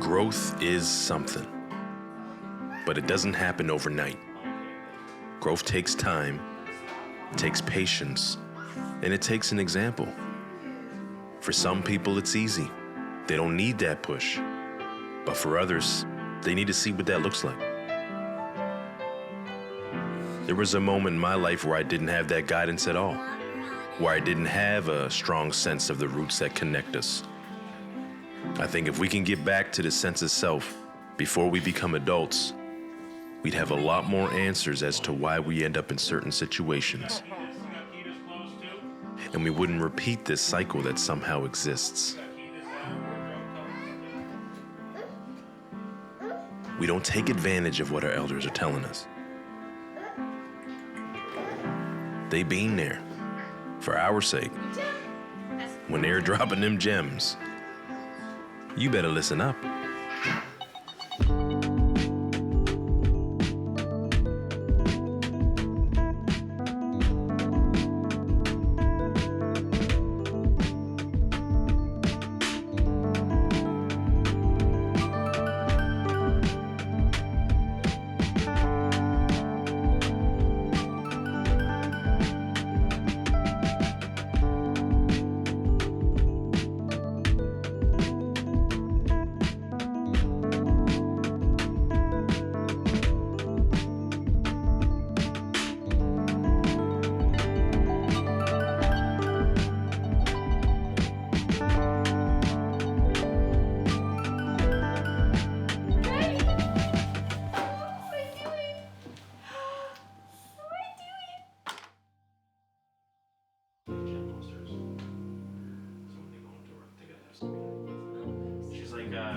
Growth is something, but it doesn't happen overnight. Growth takes time, it takes patience, and it takes an example. For some people, it's easy. They don't need that push. But for others, they need to see what that looks like. There was a moment in my life where I didn't have that guidance at all, where I didn't have a strong sense of the roots that connect us. I think if we can get back to the sense of self before we become adults, we'd have a lot more answers as to why we end up in certain situations. And we wouldn't repeat this cycle that somehow exists. We don't take advantage of what our elders are telling us. They been there for our sake. When they're dropping them gems, you better listen up.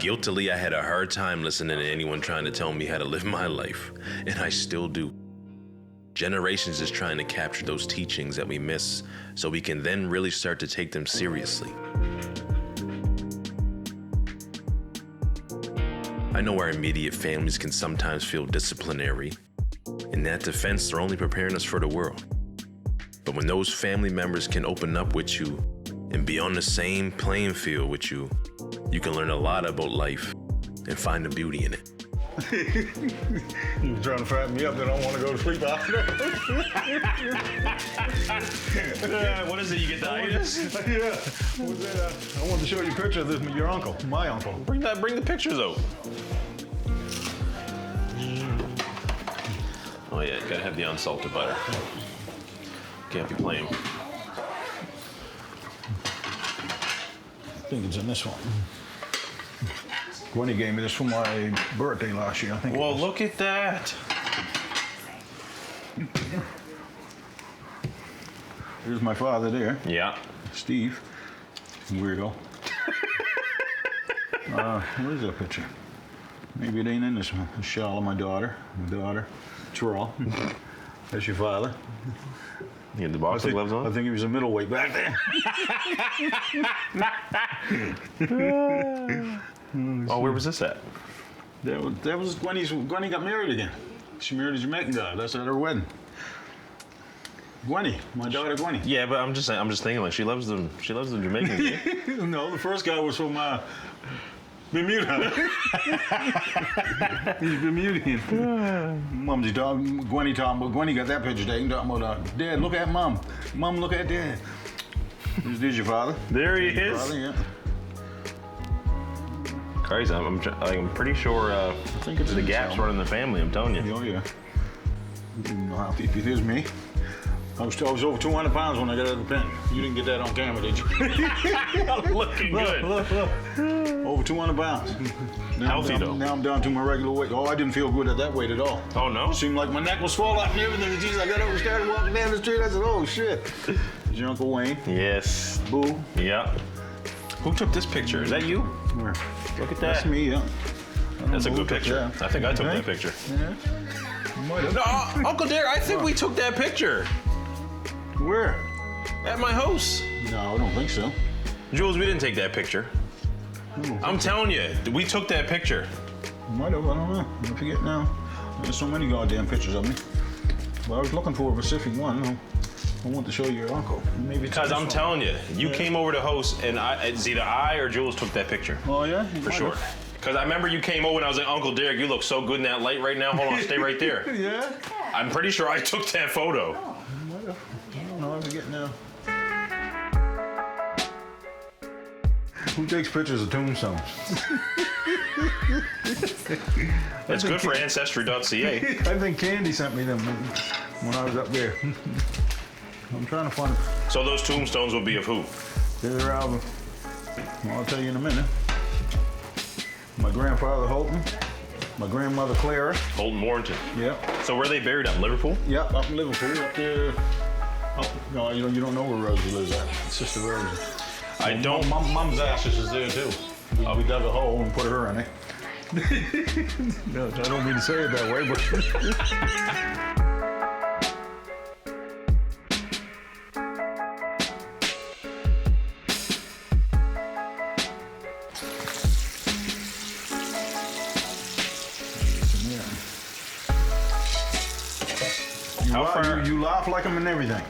Guiltily, I had a hard time listening to anyone trying to tell me how to live my life, and I still do. Generations is trying to capture those teachings that we miss so we can then really start to take them seriously. I know our immediate families can sometimes feel disciplinary. In that defense, they're only preparing us for the world. But when those family members can open up with you and be on the same playing field with you, you can learn a lot about life and find the beauty in it. You were trying to fatten me up, then I don't want to go to sleep after. What is it, you get the itis? Yeah. What's that? I wanted to show you a picture of this, your uncle, my uncle. Bring the pictures out. Oh yeah, gotta have the unsalted butter. Can't be plain. I think it's in this one. Gwenny gave me this for my birthday last year, I think. Well, look at that. Here's my father there. Yeah. Steve. Weirdo. Where's that picture? Maybe it ain't in this one. Charlotte, my daughter. Terrell. That's your father. You had the boxing gloves on? I think he was a middleweight back then. Oh, where was this at? That was Gwenny got married again. She married a Jamaican guy. That's at her wedding. Gwenny, my daughter Gwenny. Yeah, but I'm just thinking like she loves the Jamaicans. No, the first guy was from Bermuda. He's Bermudian. Mumsy talking, Gwenny talking about Gwenny got that picture taken, talking about Dad, look at Mom. Mom, look at Dad. There's your father. There he is. Father, yeah. Crazy. I'm pretty sure I think it's the gaps running in the family, I'm telling you. Oh, yeah. If it is me. I was over 200 pounds when I got out of the pen. You didn't get that on camera, did you? Looking good. Look. Over 200 pounds. Healthy, though. Now I'm down to my regular weight. Oh, I didn't feel good at that weight at all. Oh, no? It seemed like my neck was swollen up and everything. Jeez, I got over, started walking down the street. I said, oh, shit. Is your Uncle Wayne? Yes. Boo. Yeah. Who took this picture? Is that you? Where? Look at that. That's me, yeah. That's a good picture. I think I took that picture. Yeah. Might have. No, Uncle Derrick, I think we took that picture. Where? At my house. No, I don't think so. Jules, we didn't take that picture. I'm telling you, we took that picture. Might have, I don't know. I forget now. There's so many goddamn pictures of me. But I was looking for a specific one. I want to show you your uncle. Maybe because I'm telling you, you came over to the house and it's either I or Jules took that picture. Oh, yeah? For sure. Because I remember you came over and I was like, Uncle Derrick, you look so good in that light right now. Hold on, stay right there. Yeah? I'm pretty sure I took that photo. I don't know, I'm getting now. Who takes pictures of tombstones? It's good for Ancestry.ca. I think Candy sent me them when I was up there. I'm trying to find. So those tombstones will be of who? They're well, I'll tell you in a minute. My grandfather Holton, my grandmother Clara. Holton Warrington. Yep. So where are they buried at? Liverpool? Yep, up in Liverpool, up there. No, you don't know where Rosie lives at. Sister Rosie. I don't. Mom's ashes is there too. We dug a hole and put her in it. No, I don't mean to say it that way, but. You laugh like them and everything.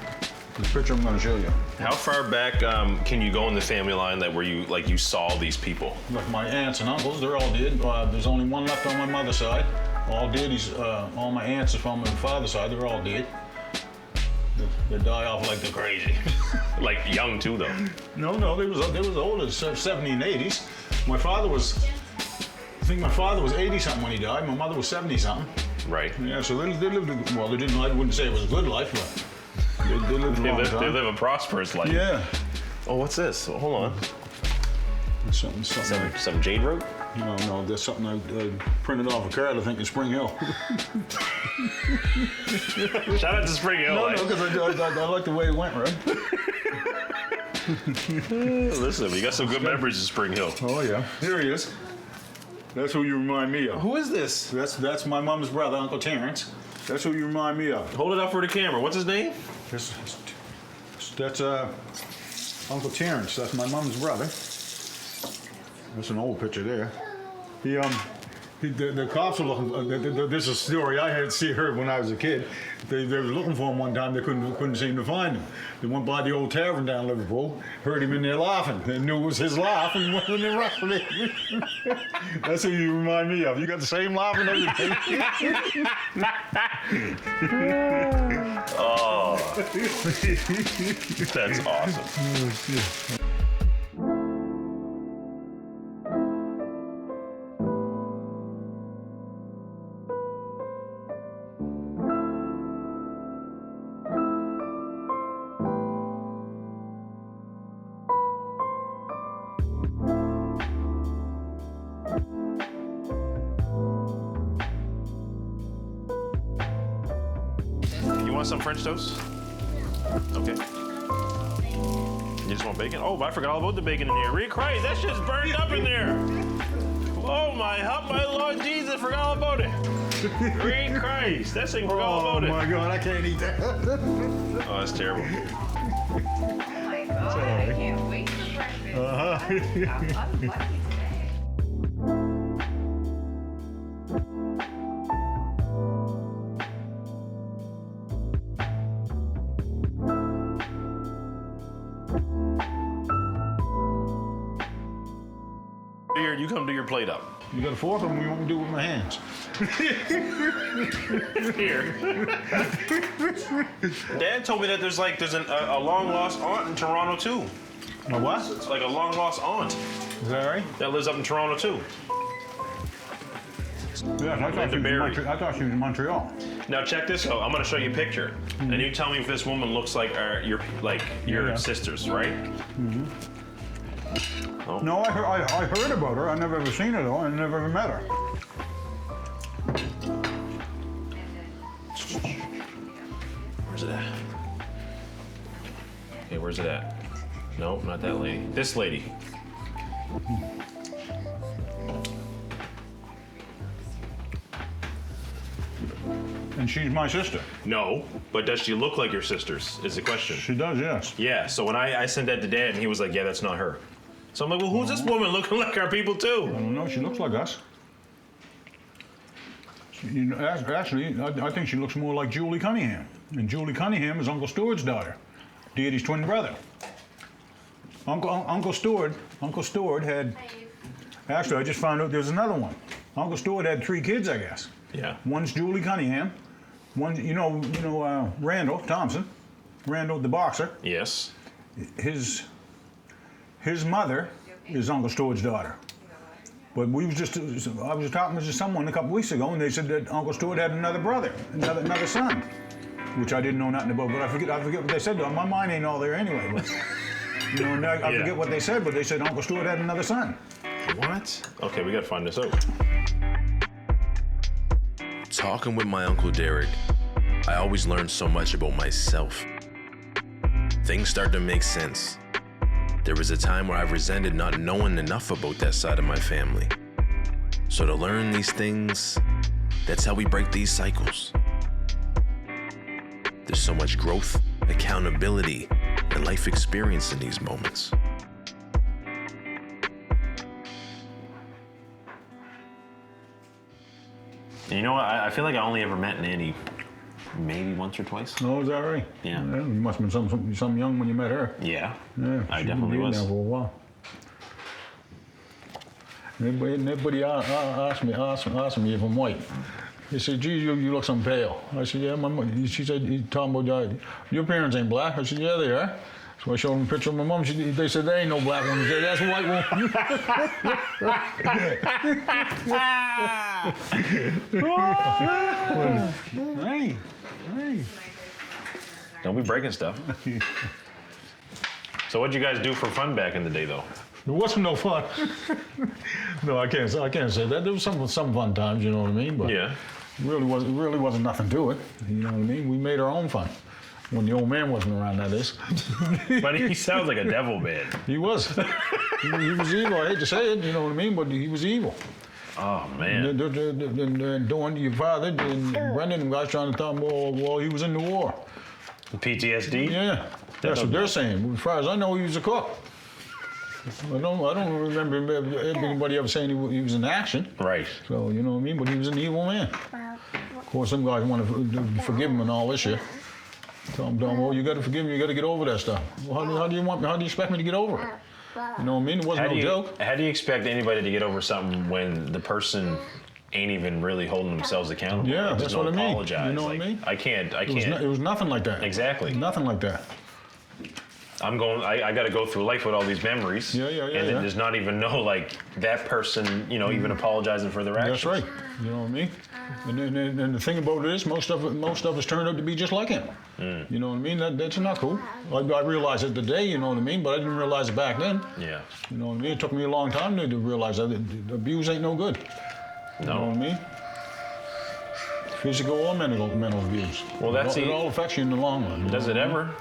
This picture I'm going to show you. How far back can you go in the family line that where you saw these people? Look, my aunts and uncles, they're all dead. There's only one left on my mother's side. All dead. All my aunts from my father's side, they're all dead. They die off like they're crazy. Like young too, though. No, they was older, 70 and 80s. I think my father was 80 something when he died. My mother was 70 something. Right. Yeah, so they lived. Well, they didn't. I wouldn't say it was a good life, but they lived a long time. They live a prosperous life. Yeah. Oh, what's this? Oh, hold on. Something. Some jade rope? No, there's something I printed off a card, I think, in Spring Hill. Shout out to Spring Hill. No, because I like the way it went, right? Listen, we got some good memories of Spring Hill. Oh, yeah. Here he is. That's who you remind me of. Who is this? That's my mom's brother, Uncle Terrence. That's who you remind me of. Hold it up for the camera. What's his name? That's Uncle Terrence. That's my mom's brother. That's an old picture there. The cops were looking. This is a story I had heard when I was a kid. They were looking for him one time. They couldn't seem to find him. They went by the old tavern down in Liverpool, heard him in there laughing. They knew it was his laugh and went in there roughly. That's who you remind me of. You got the same laugh and everything. Oh, that's awesome. Want some French toast? Okay. You just want bacon? Oh, I forgot all about the bacon in here. Read Christ, that shit's burned up in there. Oh my, help my Lord Jesus, forgot all about it. Read Christ, that thing forgot all about it. Oh my God, I can't eat that. Oh, that's terrible. Oh my God, I can't wait for breakfast. I'm lucky today. Here, you come do your plate up. You got a fork, or you want me to do it with my hands? Here. Dad told me that there's a long lost aunt in Toronto too. A what? It's like a long lost aunt Is that right? that lives up in Toronto too. Yeah, I thought she was in Montreal. Now check this out. I'm gonna show you a picture, and you tell me if this woman looks like your sisters, right? Mm-hmm. Oh. No, I heard about her. I never ever seen her though. I never ever met her. Where's it at? Okay, where's it at? No, not that lady. This lady. And she's my sister. No, but does she look like your sisters? Is the question. She does, yes. Yeah. So when I sent that to Dad, and he was like, "Yeah, that's not her." So I'm like, "Well, who's this woman looking like our people I too?" don't know. She looks like us. Actually, I think she looks more like Julie Cunningham. And Julie Cunningham is Uncle Stewart's daughter, Deity's twin brother. Uncle Stewart had Actually, I just found out there's another one. Uncle Stuart had 3 kids, I guess. Yeah. One's Julie Cunningham. One, Randall Thompson. Randall, the boxer. Yes. His mother is Uncle Stuart's daughter. But I was just talking to someone a couple weeks ago, and they said that Uncle Stuart had another brother, another son, which I didn't know nothing about. But I forget what they said. My mind ain't all there anyway. But, and I forget what they said. But they said Uncle Stuart had another son. What? Okay, we gotta find this out. Talking with my Uncle Derrick, I always learn so much about myself. Things start to make sense. There was a time where I resented not knowing enough about that side of my family. So to learn these things, that's how we break these cycles. There's so much growth, accountability, and life experience in these moments. You know what? I feel like I only ever met Nanny maybe once or twice. Oh, is that right? Yeah. You must have been some young when you met her. Yeah. Yeah, I she definitely been was. there for a while. Everybody asked me if I'm white. They said, "Gee, you look some pale." I said, "Yeah, my mom." She said, "You talking about your parents ain't black?" I said, "Yeah, they are." So I showed them a picture of my mom. They said, "There ain't no black one." I said, "That's a white one." Hey. Don't be breaking stuff. So what'd you guys do for fun back in the day, though? It wasn't no fun. No, I can't say that. There was some fun times, you know what I mean? But Yeah. really wasn't nothing to it. You know what I mean? We made our own fun. When the old man wasn't around, that is. But he sounds like a devil man. He was. He was evil. I hate to say it, you know what I mean? But he was evil. Oh, man. And doing your father and Brendan and guys trying to tell him, well, he was in the war. PTSD? Yeah, that's what they're saying. As far as I know, he was a cook. I don't remember anybody ever saying he was in action. Right. So, you know what I mean? But he was an evil man. Of course, some guys want to forgive him and all this shit. Tell him, well, you got to forgive me. You got to get over that stuff. Well, how do you expect me to get over it? You know what I mean? It wasn't no joke. How do you expect anybody to get over something when the person ain't even really holding themselves accountable? Yeah, that's what I mean. Apologize. You know what I mean? I can't. It was nothing like that. Exactly. Nothing like that. I got to go through life with all these memories. Yeah. And then there's not even that person, even apologizing for their actions. That's right. You know what I mean? And the thing about it is, most of us turned out to be just like him. You know what I mean? That's not cool. I realize it today, you know what I mean? But I didn't realize it back then. Yeah. You know what I mean? It took me a long time to realize that abuse ain't no good. You know what I mean? Physical or mental abuse. Well, it all affects you in the long run. Does it ever?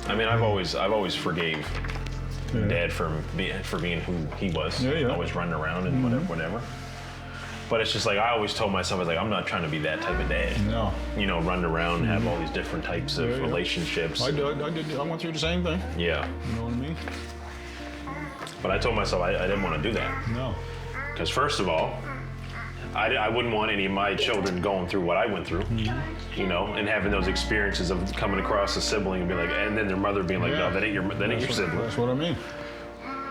I mean, I've always forgave Dad for being who he was. Yeah. Always running around and whatever. But it's just like I always told myself, I was like, I'm not trying to be that type of dad. No. Run around and have all these different types of relationships. I went through the same thing. Yeah. You know what I mean? But I told myself I didn't want to do that. No. Because first of all, I wouldn't want any of my children going through what I went through, and having those experiences of coming across a sibling and be like, and then their mother being like, no, that ain't your sibling. That's what I mean.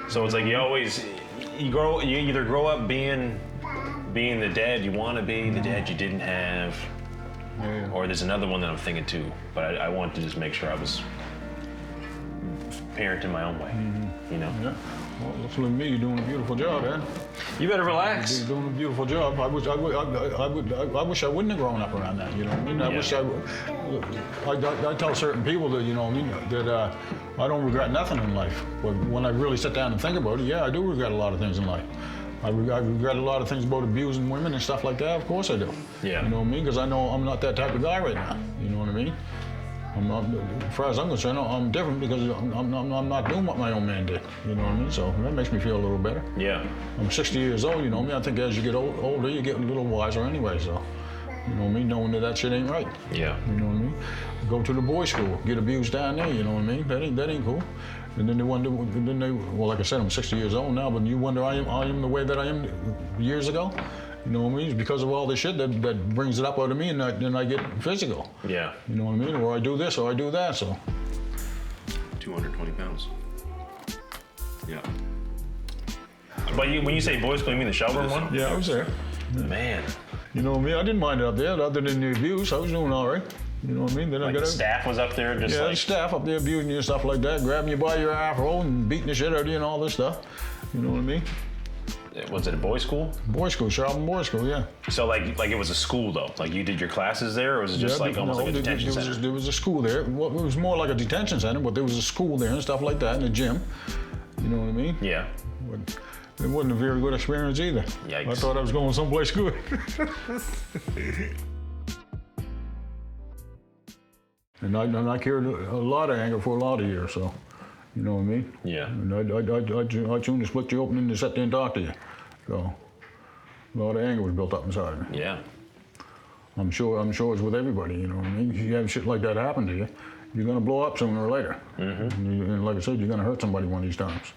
So it's like you either grow up being the dad you want to be, the dad you didn't have, or there's another one that I'm thinking too. But I want to just make sure I was parenting my own way, Yeah. Well, looks like me, you're doing a beautiful job, man. You better relax. You're doing a beautiful job. I wish I wouldn't have grown up around that. You know what I mean? I wish I tell certain people that that I don't regret nothing in life. But when I really sit down and think about it, yeah, I do regret a lot of things in life. I regret a lot of things about abusing women and stuff like that. Of course I do. Yeah. You know what I mean? Because I know I'm not that type of guy right now. You know what I mean? As far as I'm concerned, I'm different because I'm not doing what my own man did. You know what I mean? So that makes me feel a little better. Yeah. I'm 60 years old, you know what I mean? I think as you get older, you get a little wiser anyway, so. You know what I mean? Knowing that shit ain't right. Yeah. You know what I mean? Go to the boys' school, get abused down there, you know what I mean? That ain't cool. And then they wonder, well, like I said, I'm 60 years old now, but you wonder I am the way that I am years ago? You know what I mean? It's because of all this shit that brings it up out of me, and then I get physical. Yeah. You know what I mean? Or I do this or I do that, so. 220 pounds. Yeah. But when you say boys' school, you mean the Shelburne one? Yeah, I was there. Man. You know me, I didn't mind it up there, other than the abuse. I was doing all right. You know what I mean? Then Like I got the staff was up there, just yeah, like the staff up there abusing you and stuff like that, grabbing you by your afro and beating the shit out of you and all this stuff. You know what I mean? Was it a boys' school? Boys' school, Shelburne Boys' School, yeah. So like it was a school though. Like you did your classes there, or was it just like almost like a detention center? There was a school there. Well, it was more like a detention center, but there was a school there and stuff like that, and a gym. You know what I mean? Yeah. But it wasn't a very good experience either. Yikes. I thought I was going someplace good. And I carried a lot of anger for a lot of years, so, you know what I mean? Yeah. And I tuned to split you open and to sit there and talk to you. So, a lot of anger was built up inside of me. Yeah. I'm sure it's with everybody, you know what I mean? If you have shit like that happen to you, you're gonna blow up sooner or later. Mm-hmm. And like I said, you're gonna hurt somebody one of these times,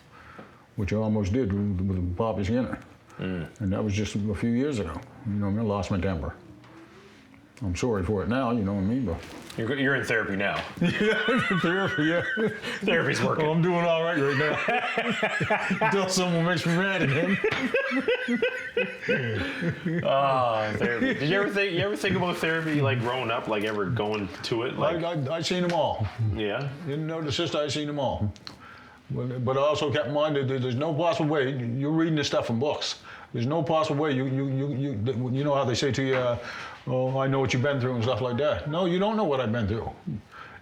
which I almost did with Poppy Skinner. And that was just a few years ago. You know what I mean? I lost my temper. I'm sorry for it now, you know what I mean? But You're in therapy now. therapy, yeah. Therapy's working. Oh, I'm doing all right now. Until someone makes me mad again. Therapy. Did you ever think about therapy like growing up, like ever going to it? Like I seen them all. yeah. Didn't know the sister, I seen them all. But I also kept in mind that there's no possible way, you're reading this stuff from books. There's no possible way, you know how they say to you, oh, I know what you've been through and stuff like that. No, you don't know what I've been through.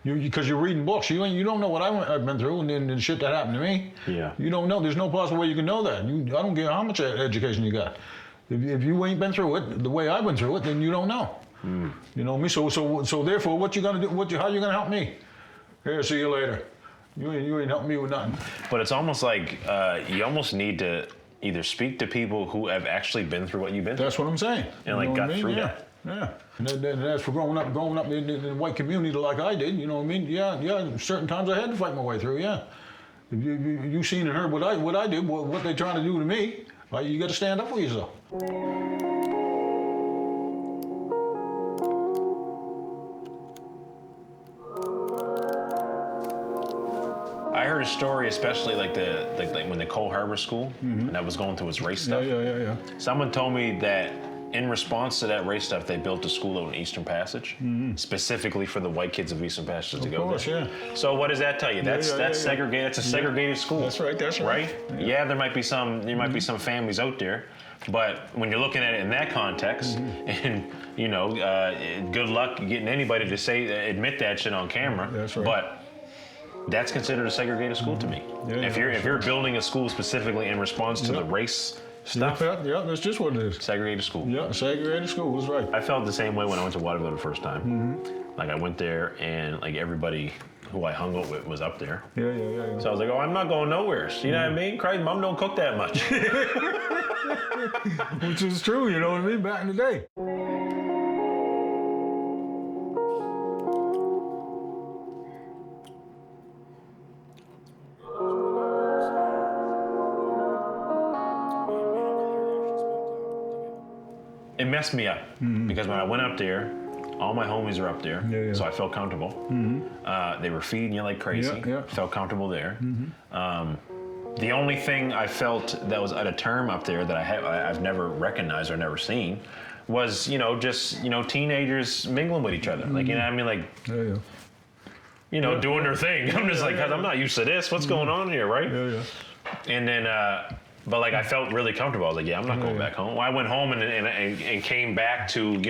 Because you're reading books. You don't know what I've been through and then the shit that happened to me. Yeah. You don't know. There's no possible way you can know that. I don't care how much education you got. If you ain't been through it the way I've been through it, then you don't know. You know me? So therefore, what you gonna do? How you gonna help me? Here, see you later. You ain't helping me with nothing. But it's almost like you almost need to either speak to people who have actually been through what you've been through. That's what I'm saying. And like got through that. Yeah. And as for growing up in the white community like I did, you know what I mean? Yeah. Certain times I had to fight my way through. Yeah. If you seen and heard what I did, what they're trying to do to me, you got to stand up for yourself. I heard a story, especially like when the Cole Harbor School, and I was going through its race stuff. Yeah. Someone told me that in response to that race stuff, they built a school out in Eastern Passage, specifically for the white kids of Eastern Passage to go Of course, there. yeah. So what does that tell you? That's segregated. It's a segregated school. That's right. Right? Yeah, there might be some families out there, but when you're looking at it in that context, and good luck getting anybody to admit that shit on camera. That's right. But that's considered a segregated school to me. If you're building a school specifically in response to the race stuff, Yeah, that's just what it is. segregated school. Yeah, segregated school is right. I felt the same way when I went to Waterville the first time. Like I went there and like everybody who I hung out with was up there. Yeah. So I was like, oh, I'm not going nowhere. You know what I mean? Christ, Mom don't cook that much. Which is true, you know what I mean? Back in the day. It messed me up because when I went up there, all my homies are up there, so I felt comfortable. They were feeding you like crazy. Yeah. Felt comfortable there. The only thing I felt that was at a term up there that I've never recognized or never seen was just teenagers mingling with each other. Like you know what I mean, like doing their thing. I'm just like, I'm not used to this. What's going on here, right? Yeah. And then. But like I felt really comfortable. I was like, yeah, I'm not going back home. I went home and came back to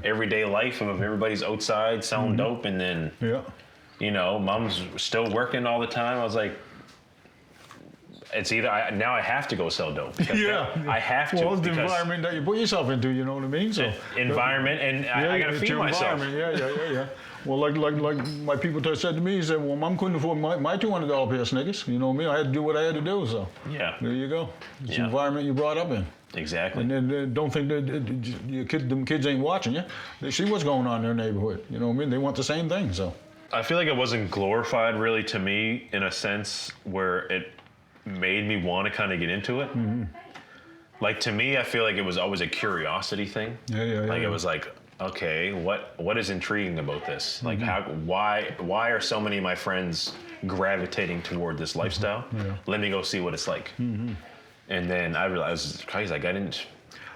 everyday life of everybody's outside selling dope, and then mom's still working all the time. I was like, it's either now I have to go sell dope. I have to. Well, it's the environment that you put yourself into. You know what I mean? So environment, and I got to feed myself. Yeah. Well, like my people said to me, he said, well, Mom couldn't afford my $200 pair of Snickers. You know what I mean? I had to do what I had to do, so. Yeah. There you go. It's the environment you brought up in. Exactly. And then don't think that them kids ain't watching you. They see what's going on in their neighborhood. You know what I mean? They want the same thing, so. I feel like it wasn't glorified really to me in a sense where it made me want to kind of get into it. Like to me, I feel like it was always a curiosity thing. Yeah. Like it was like, okay, what is intriguing about this? Like, why are so many of my friends gravitating toward this lifestyle? Yeah. Let me go see what it's like. And then I realized, Christ, like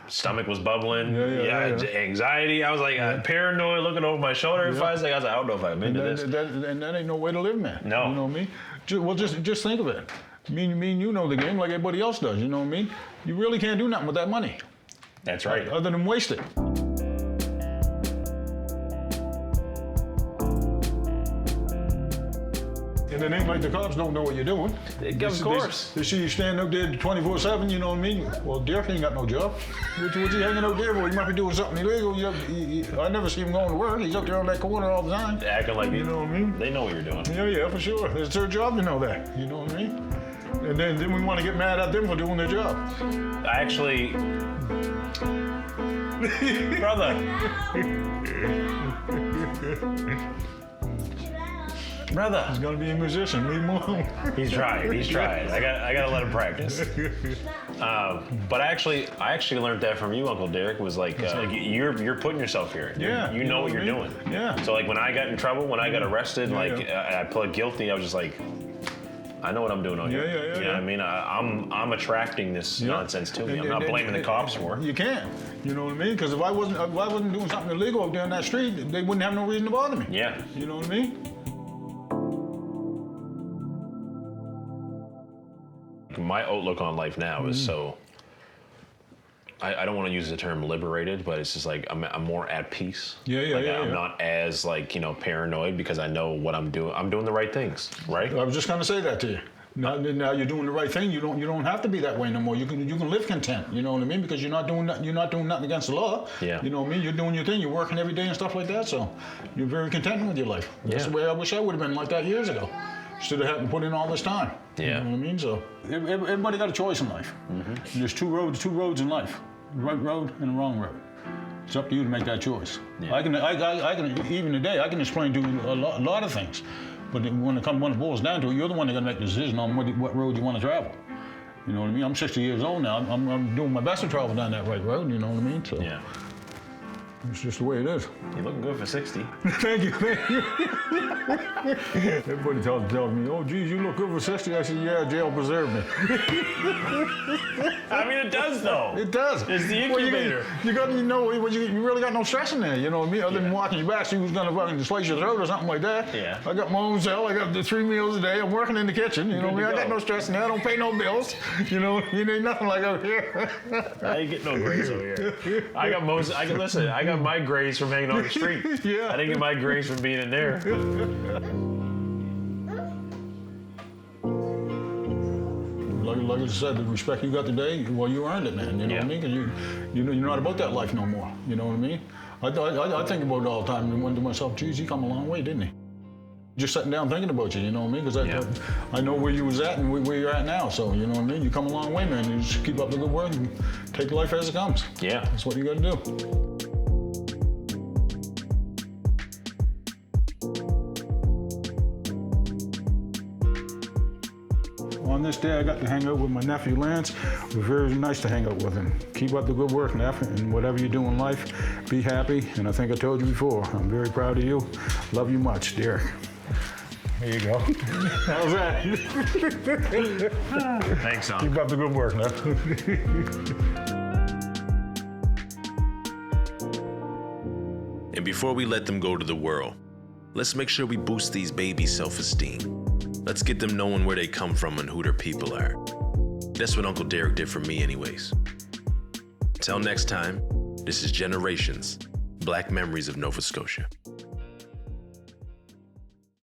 stomach was bubbling. Yeah. Anxiety. I was like paranoid, looking over my shoulder. I was like, I don't know if I'm into this. And that ain't no way to live, man. No. You know what I mean? Just think of it. Me and you know the game like everybody else does. You know what I mean? You really can't do nothing with that money. That's right. Other than waste it. And it ain't like the cops don't know what you're doing. Of course. They see you standing up there 24/7, you know what I mean? Well, Derrick ain't got no job. What's he hanging out there for? He might be doing something illegal. I never see him going to work. He's up there on that corner all the time. Acting like You know what I mean? they know what you're doing. Yeah, for sure. It's their job to know that. You know what I mean? And then we want to get mad at them for doing their job. I actually, brother. Brother. He's gonna be a musician. Leave him alone. He's trying. I gotta let him practice. But I actually learned that from you, Uncle Derrick. Was like you're putting yourself here. Yeah, You know what you're doing. Yeah. So like when I got in trouble, when I got arrested, I pled guilty. I was just like, I know what I'm doing on here. Yeah. You know what I mean? I'm attracting this nonsense to me. I'm not blaming the cops for it. You can't. You know what I mean? Because if I wasn't doing something illegal up there on that street, they wouldn't have no reason to bother me. Yeah. You know what I mean? My outlook on life now is so. I don't want to use the term liberated, but it's just like I'm more at peace. I'm not as paranoid because I know what I'm doing. I'm doing the right things, right? I was just gonna say that to you. Now you're doing the right thing. You don't have to be that way no more. You can live content. You know what I mean? Because you're not doing nothing against the law. Yeah. You know what I mean? You're doing your thing. You're working every day and stuff like that. So you're very content with your life. That's the way I wish I would have been like that years ago. Instead of having to put in all this time. Yeah. You know what I mean? So everybody got a choice in life. There's two roads in life. The right road and the wrong road. It's up to you to make that choice. Yeah. I can even today I can explain to you a lot of things, but when it boils down to it, you're the one that's gonna make the decision on what road you want to travel. You know what I mean? I'm 60 years old now. I'm doing my best to travel down that right road. You know what I mean? So Yeah. it's just the way it is. You're looking good for 60. Thank you. Everybody tells me, "Oh, geez, you look good for 60." I said, "Yeah, jail preserved me." I mean, it does though. It does. It's the incubator. You really got no stress in there. You know what I mean? Other than watching your back, see who's gonna fucking slice your throat or something like that. Yeah. I got my own cell. I got the 3 meals a day. I'm working in the kitchen. You know what I mean? I got no stress in there. I don't pay no bills. You know, it ain't nothing like out here. I ain't get no grace over here. I got my grace from hanging on the street. Yeah. I didn't get my grace from being in there. Like I said, the respect you got today, well, you earned it, man. You know what I mean? 'Cause you're not about that life no more. You know what I mean? I think about it all the time and wonder to myself, geez, he come a long way, didn't he? Just sitting down thinking about you know what I mean? Because I know where you was at and where you're at now. So, you know what I mean? You come a long way, man. You just keep up the good work and take life as it comes. Yeah. That's what you got to do. On this day, I got to hang out with my nephew, Lance. It was very nice to hang out with him. Keep up the good work, Neff, and whatever you do in life, be happy. And I think I told you before, I'm very proud of you. Love you much, Derrick. There you go. How's that? Thanks, son. Keep up the good work, Neff. And before we let them go to the world, let's make sure we boost these babies' self-esteem. Let's get them knowing where they come from and who their people are. That's what Uncle Derrick did for me anyways. Till next time, this is Generations, Black Memories of Nova Scotia.